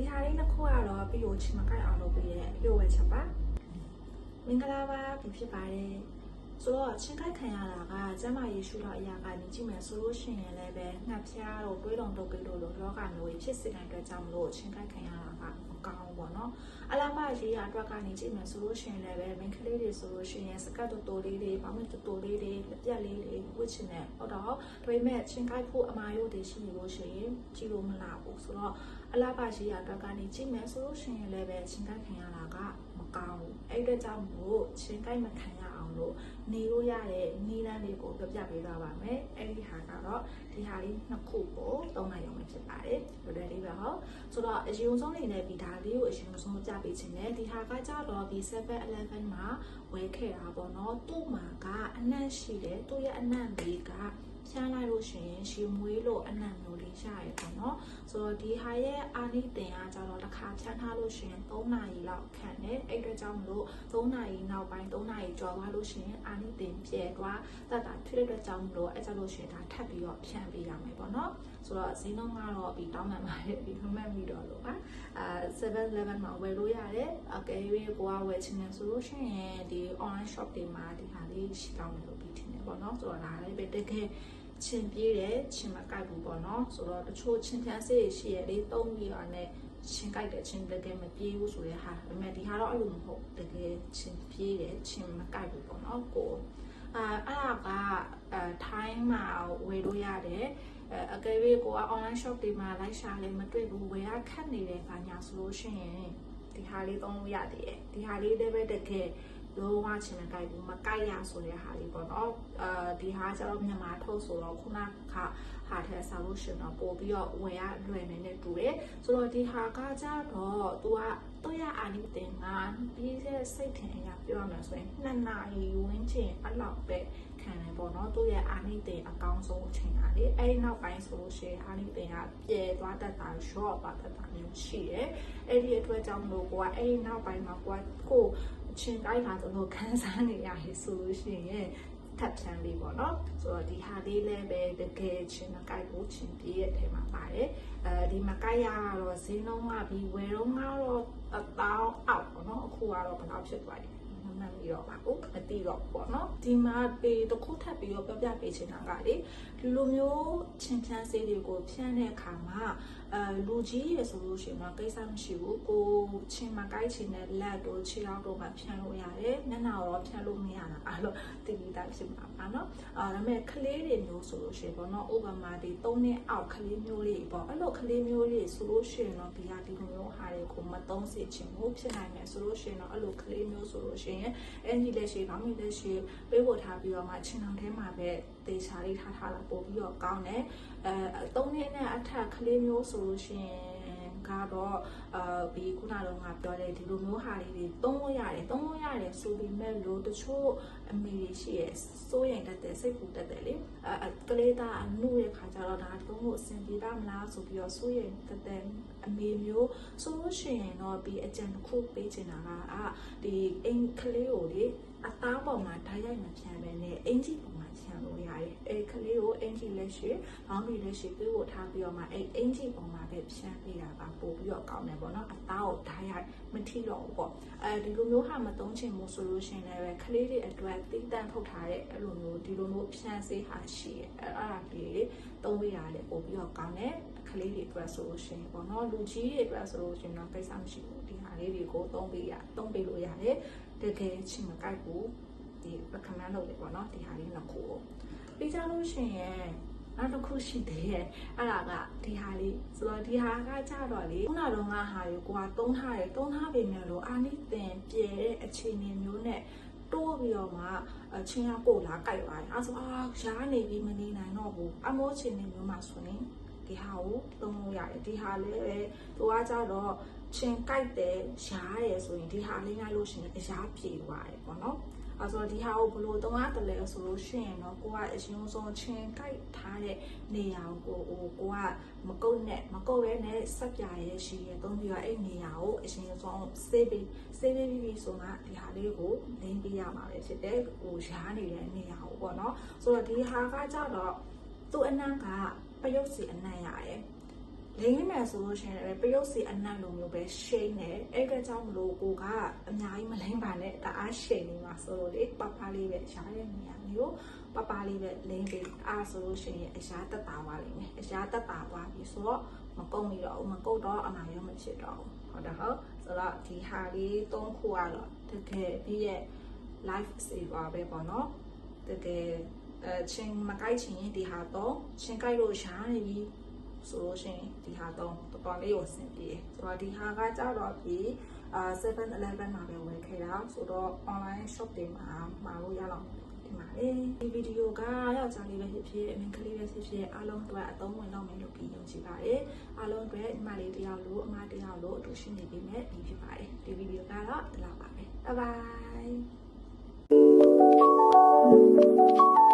ဒီဟာလေးတစ်ခုကတော့ပြီးလို့ချင်းမကိုက်အောင်လုပ်ပေးတဲ့ပြုတ်ဝဲချက်ပါမင်္ဂလာပါဖြစ်ပါတယ်ဆိုတော့ချင်းကိုက်ခံရတာကကျမယေရှုတော်အရာကနေကြည့်မယ်ဆိုလို့ရှိရင်လည်းပဲငှက်ဖျားတော့တွေးတော်တုတ်ကိလို့လောကမျိုးဖြစ်စေတဲ့အတွက်ကြောင့်မလို့ချင်းကိုက်ခံရတာကမကောင်းဘူးပေါ့နော်အလားပါရေးရအတွက်ကနေကြည့်မယ်ဆိုလို့ရှိရင်လည်းပဲမိန်းကလေးတွေဆိုလို့ရှိရင်စကတ်တိုလေးတွေပေါင်းမြတိုလေးတွေလက်ပြက်လေးတွေဝှစ်ချင်တယ်ဟုတ်တော့ဒါပေမဲ့ချင်းကိုက်ဖို့အမားရိုးတွေရှိနေလို့ရှိရင်ကြည့်လို့မလားဘူးဆိုတော့အလားပါရေးရအတွက်ကနေကြည့်မယ်ဆိုလို့ရှိရင်လည်းပဲချင်းကိုက်ခံရတာကမကောင်းဘူးအဲ့အတွက်ကြောင့်မို့ချင်းကိုက်မခံရအောင်လို့နေလို့ရတဲ့နီးလန်းလေးကိုပြပြပေးသွားပါမယ်အဲ့ဒီဟာကတော့ဒီဟာလေးနှစ်ခုကိုသုံးနိုင်အောင်ဖြစ်ပါတယ်လွယ်လေးပဲဟုတ်ဆိုတော့အရင်ဆုံးနေနဲ့ဒီဒါလေးကိုအရင်ဆုံးပြပေးခြင်းနဲ့ဒီဟာကကြတော့ဒီ 7-Eleven မှာဝယ်ခဲ့တာပေါ့နော်သူ့မှာကအနံ့ရှိတယ်သူ့ရဲ့အနံ့လေးကဖြန်းလိုက်လို့ရှိရင်ရှင်မွေးလို့အနံ့မျိုးလေးရရပေါ့နော်ဆိုတော့ဒီဟာရဲ့အာနိသင်ကကြတော့တစ်ခါဖြန်းထားလို့ရှိရင်3နာရီလောက်ခံတယ်အဲ့အတွက်ကြောင့်မလို့3နာရီနောက်ပိုင်း3နာရီကျော်သွားလို့ရှိရင်အာနိသင်ပြဲသွားတတ်တာဖြစ်တဲ့အတွက်ကြောင့်မလို့အဲ့ကြလို့ရှိရင်ဒါထပ်ပြီးတော့ဖြန်းပေးရမယ်ပေါ့နော်ဆိုတော့ဈေးနှုန်းကတော့ပြီးတောင်းမှန်ပါတယ်ဒီမှန်ပြီးတော့လို့ပါ7-Eleven မှာဝယ်လို့ရတယ်အကယ်၍ကိုကဝယ်ချင်တယ်ဆိုလို့ရှိရင်ဒီ online shop တွေမှာဒီဟာလေးရှိကောင်းတယ်လို့ပြီးထင်တယ်ပေါ့နော်ဆိုတော့ဒါလည်းပဲတကယ်ချင်းပြေးတယ်ချင်းမကိုက်ဘူးပေါ့နော်ဆိုတော့တချို့ချင်းထမ်းစေးရှိရလေ3ပြီးတော့နဲ့ချင်းကိုက်တယ်ချင်းတကယ်မပြေးဘူးဆိုတဲ့ဟာဒါပေမဲ့ဒီဟာတော့အဲ့လိုမဟုတ်တကယ်ချင်းပြေးတယ်ချင်းမကိုက်ဘူးပေါ့နော်ကိုအဲ့ဒါကထိုင်းမှာဝယ်လို့ရတယ်အကယ်၍ကိုက online shop တွေမှာလိုက်ရှာလည်းမတွေ့ဘူးဝယ်ရခက်နေတယ်ခါညာဆိုလို့ရှိရင်ဒီဟာလေးသုံးလို့ရသေးတယ်ဒီဟာလေးလည်းပဲတကယ်လုံးဝချင်းမကိုက်ဘူးမကိုက်ရဆိုတဲ့ဟာလေးပေါ့နော်ဒီဟာကျတော့မြန်မာထုတ်ဆိုတော့ခုနကဟာထဲဆောက်လို့ရှင်တော့ပို့ပြီးတော့ဝယ်ရလွယ်နေနဲ့တူတယ်ဆိုတော့ဒီဟာကကြတော့သူကတော့ရအာနိသင်ကပြီးတဲ့စိတ်ထင်အရာပြောရမယ်ဆိုရင်2နာရီဝန်းကျင်အဲ့လောက်ပဲခံတယ်ပေါ့နော်သူရဲ့အာနိသင်အကောင်းဆုံးအချိန်ကလေအဲ့နောက်ပိုင်းဆိုလို့ရှိရင်အာနိသင်ကပြဲသွားတတ်တာ short ပါတတ်တာမျိုးရှိတယ်အဲ့ဒီအတွက်ကြောင့်မလို့ကိုကအဲ့ဒီနောက်ပိုင်းမှာကိုချင်းကိုက်တာတော့ခန်းစားနေရတယ်ဆိုလို့ရှိရင်ထပ်ချမ်းလေးပေါ့နော်ဆိုတော့ဒီဟာလေးလည်းပဲတကယ်ချင်းမကိုက်ဘူးချင်းပြေးရဲ့ထဲမှာပါတယ်ဒီမကိုက်ရတော့ဈေးနှုန်းကပြီးဝယ်တော့ကတော့1000အောက်ပေါ့နော်အခုကတော့ဘယ်လောက်ဖြစ်သွားလဲမှန်ပြီးတော့ပါဘူးမသိတော့ပေါ့နော်ဒီမှာပေတစ်ခုထပ်ပြီးတော့ပြပေးချင်တာကလေဒီလိုမျိုးချင်းချမ်းစေးတွေကိုဖြန်းတဲ့အခါမှာလူကြီးရဆိုလို့ရှိရင်တော့ကိစ္စမရှိဘူးကိုချင်းမကိုက်ချင်တဲ့လက်တို့ခြေထောက်တို့မှာဖြန်းလို့ရတယ်မျက်နှာတော့ဖြန်းလို့မရတာအဲ့လိုတိတိတိုင်းဖြစ်မှာပါနော်ဒါပေမဲ့ကလေးတွေမျိုးဆိုလို့ရှိရင်ပေါ့နော်ဥပမာဒီ3နှစ်အောက်ကလေးမျိုးလေးပေါ့အဲ့လိုကလေးမျိုးလေးဆိုလို့ရှိရင်တော့ဒီဟာဒီလိုမျိုးဟာတွေကိုမသုံးစေချင်ဘူးဖြစ်နိုင်မယ်ဆိုလို့ရှိရင်တော့အဲ့လိုကလေးမျိုးဆိုလို့ရှိရင်အင်ဂျီလက်ရှိကောင်းပြီလက်ရှိပေးဖို့ထားပြီးတော့မှချင်းအောင်ထဲမှာပဲတေချာလေးထားလာပို့ပြီးတော့ကောင်းတယ်3နှစ်နဲ့အထက်ကလေးမျိုးဆိုလို့ရှိရင်ကတော့ဒီခုနကတော့ငါပြောတဲ့ဒီလိုမျိုးဟာလေးတွေသုံးလို့ရတယ်ဆိုပေမဲ့လို့တချို့အမေတွေရှိရစိုးရိမ်တတ်တယ်စိတ်ပူတတ်တယ်လေကလေးသားအမှုရဲ့ခါကျတော့ဒါသုံးလို့အဆင်ပြေတာမလားဆိုပြီးတော့စိုးရိမ်တတ်တဲ့အမေမျိုးဆိုလို့ရှိရင်တော့ဒီအကြံတစ်ခုပေးချင်တာကဒီအိမ်ကလေးကိုလေအသားပေါ်မှာဓာတ်ရိုက်မဖြန်းပဲနဲ့အင်ဂျီပေါ်မှာဖြန်းလို့ရတယ်အဲ့ကလေးကိုအင်ဂျီလက်ရှိဘောင်းဘီလက်ရှိပေးဖို့ထားပြီးတော့မှအဲ့အင်ဂျီပေါ်မှာပဲဖြန်းပေးတာပါပို့ပြီးတော့ကောင်းတယ်ပေါ့နော်အသားကိုဓာတ်ရိုက်မထိတော့ဘူးပေါ့ဒီလိုမျိုးဟာမသုံးချင်ဘူးဆိုလို့ရှိရင်လည်းကလေးတွေအတွက်တိတန့်ထုတ်ထားတဲ့အဲ့လိုမျိုးဒီလိုမျိုးဖြန်းစေးဟာရှိတယ်အဲ့ဒါလေးသုံးပေးရတယ်ပို့ပြီးတော့ကောင်းတယ်ကလေးတွေအတွက်ဆိုလို့ရှိရင်ပေါ့နော်လူကြီးတွေအတွက်ဆိုလို့ရှိရင်တော့ကိစ္စမရှိဘူးဒီဟာလေးတွေကိုသုံးပေးလို့ရတယ်တကယ်ချင်းမကိုက်ဘူးဒီ recommend လုပ်တယ်ပေါ့နော်ဒီဟာလေးနှစ်ခုကိုပြီးကြလို့ရှိရင်နောက်တစ်ခုရှိသေးတယ်အဲ့ဒါကဒီဟာလေးဆိုတော့ဒီဟာကကြတော့လေခုနကတော့ငါဟာတွေကိုကသုံးထားပေမဲ့လို့အာနိသင်ပြဲတဲ့အခြေအနေမျိုးနဲ့တိုးပြီးတော့မှချင်းရပို့လာကြိုက်သွားတယ်အဲ့ဆိုရားနေပြီးမနေနိုင်တော့ဘူးအမိုးအခြေအနေမျိုးမှာဆိုရင်ဒီဟာကိုသုံးလို့ရတယ်ဒီဟာလေးပဲသူကကြတော့ချင်းကြိုက်တယ်ရားတယ်ဆိုရင်ဒီဟာလေးငှားလို့ရှိရင်အရားပြေသွားတယ်ပေါ့နော်အဲ့ဆိုဒီဟာကိုဘလို့သုံးရတယ်လဲဆိုလို့ရှိရင်တော့ကိုကအရင်ဆုံးချင်းကြိုက်ထားတဲ့နေရာကိုကမကုတ်ရဲနဲ့ဆက်ပြရဲရှိရဲသုံးပြီးတော့အဲ့နေရာကိုအရင်ဆုံးဆေးပြီးဆိုမှဒီဟာလေးကိုလင်းပေးရမှာပဲဖြစ်တယ်ရားနေတဲ့နေရာကိုပေါ့နော်ဆိုတော့ဒီဟာကကြတော့သူ့အနံ့ကပရုပ်စီအနံ့ရတယ် လိမ့်မယ်ဆိုလို့ရှိရင်လည်းပရုပ်စီအနက်လိုမျိုးပဲရှိနေအဲ့အတွက်ကြောင့်မလို့ကိုကအများကြီးမလိမ့်ပါနဲ့တအားရှိနေမှာဆိုလို့လေပပလေးပဲရှားတဲ့နေရာမျိုးပပလေးပဲလိမ့်ပြီးအားဆိုလို့ရှိရင်အရှားတက်တာသွားလိမ့်မယ်အရှားတက်တာသွားပြီဆိုတော့မကုန်ပြီတော့မကုတ်တော့အနာရောမဖြစ်တော့ဘူးဟုတ်တယ်ဟုတ်ဆိုတော့ဒီဟာလေး၃ခုကတော့တကယ်ပြီးရဲ့ life saver ပဲပေါ့နော်တကယ်ချင်းမကိုက်ချင်ရင်ဒီဟာတော့ချင်းကိုက်လို့ရှားနေပြီဆိုလို့ရှိရင်ဒီဟာတော့တော်တော်လေးကိုဆင်ပြေဆိုတော့ဒီဟာကကြတော့ဒီ7-Eleven မှာပဲဝယ်ခဲ့တာဆိုတော့ online shop တွေမှာမှာလို့ရတော့ဒီမှာလေဒီဗီဒီယိုကယောက်ျားလေးပဲဖြစ်ဖြစ်အမင်းကလေးပဲဖြစ်ဖြစ်အားလုံးအတွက်အသုံးဝင်တော့မယ်လို့ပြီးယုံကြည်ပါတယ်အားလုံးအတွက်ညီမလေးတယောက်လို့အမတယောက်လို့အတူရှိနေပြီးမဲ့ပြီးဖြစ်ပါတယ်ဒီဗီဒီယိုကတော့ဒီလောက်ပါပဲ bye bye